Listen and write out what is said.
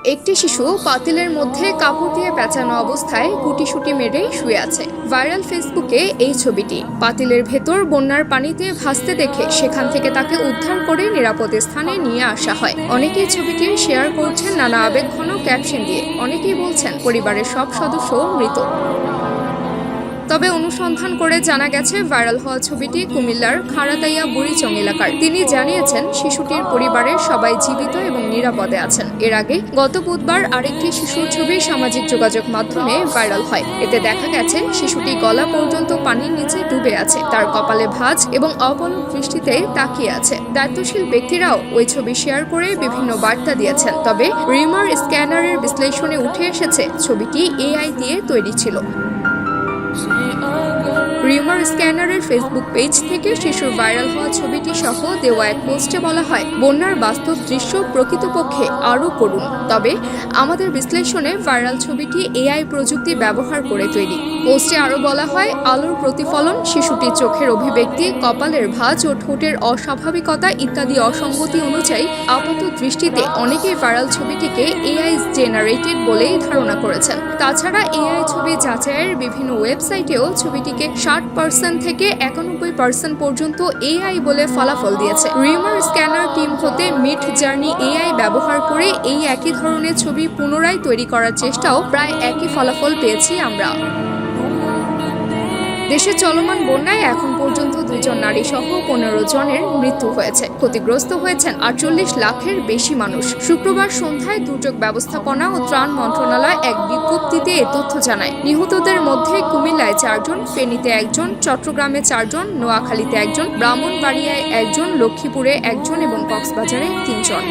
একটি শিশু পাতিলের মধ্যে কাপড় দিয়ে পেঁচানো অবস্থায় গুটিসুটি মেরে শুয়ে আছে। ভাইরাল ফেসবুকে এই ছবিটি। পাতিলের ভেতর বন্যার পানিতে ভাসতে দেখে সেখান থেকে তাকে উদ্ধার করে নিরাপদ স্থানে নিয়ে আসা হয়। অনেকেই ছবিটি শেয়ার করছেন নানা আবেগঘন ক্যাপশন দিয়ে। অনেকেই বলছেন পরিবারের সব সদস্য মৃত। তবে অনুসন্ধান করে জানা গেছে ভাইরাল হওয়া ছবিটি কুমিল্লার খাড়াতাইয়া বুড়িচং এলাকার। তিনি জানিয়েছেন শিশুটির পরিবারের সবাই জীবিত এবং নিরাপদে আছেন। এর আগে গত বুধবার আরেকটি শিশুর ছবি সামাজিক যোগাযোগ মাধ্যমে ভাইরাল হয়। এতে দেখা গেছে শিশুটি গলা পর্যন্ত পানির নিচে ডুবে আছে, তার কপালে ভাঁজ এবং অপলক দৃষ্টিতে তাকিয়ে আছে। দায়িত্বশীল ব্যক্তিরাও ওই ছবি শেয়ার করে বিভিন্ন বার্তা দিয়েছেন। তবে রিমার স্ক্যানারের বিশ্লেষণে উঠে এসেছে ছবিটি এআই দিয়ে তৈরি ছিল। রিউমার স্ক্যানারের ফেসবুক পেজ থেকে শিশুর ভাইরাল হওয়া ছবিটি সহ দেওয়া এক পোস্টে বলা হয়, বন্যার বাস্তব দৃশ্য প্রকৃতপক্ষে আরও করুন। তবে আমাদের বিশ্লেষণে ভাইরাল ছবিটি এআই প্রযুক্তি ব্যবহার করে তৈরি। পোস্টে আরও বলা হয়, আলোর প্রতিফলন, শিশুটির চোখের অভিব্যক্তি, কপালের ভাঁজ ও ঠোঁটের অস্বাভাবিকতা ইত্যাদি অসঙ্গতি অনুযায়ী আপাত দৃষ্টিতে অনেকেই ভাইরাল ছবিটিকে এআই জেনারেটেড বলেই ধারণা করেছেন। তাছাড়া এআই ছবি যাচাইয়ের বিভিন্ন ওয়েবসাইটেও ছবিটিকে 60% থেকে 91% পর্যন্ত এআই বলে ফলাফল দিয়েছে। রিউমার স্ক্যানার টিম হতে মিড জার্নি এআই ব্যবহার করে এই একই ধরনের ছবি পুনরায় তৈরি করার চেষ্টাও প্রায় একই ফলাফল পেয়েছি আমরা। দেশে চলমান বন্যায় এখন পর্যন্ত 2 জন নারী সহ 15 জনের মৃত্যু হয়েছে। ক্ষতিগ্রস্ত হয়েছেন 48 লাখের বেশি মানুষ। শুক্রবার সন্ধ্যায় দুর্যোগ ব্যবস্থাপনা ও ত্রাণ মন্ত্রণালয় এক বিজ্ঞপ্তিতে এ তথ্য জানায়। নিহতদের মধ্যে কুমিল্লায় 4 জন, ফেনীতে 1 জন, চট্টগ্রামে 4 জন, নোয়াখালীতে 1 জন, ব্রাহ্মণবাড়িয়ায় 1 জন, লক্ষ্মীপুরে 1 জন এবং কক্সবাজারে 3 জন।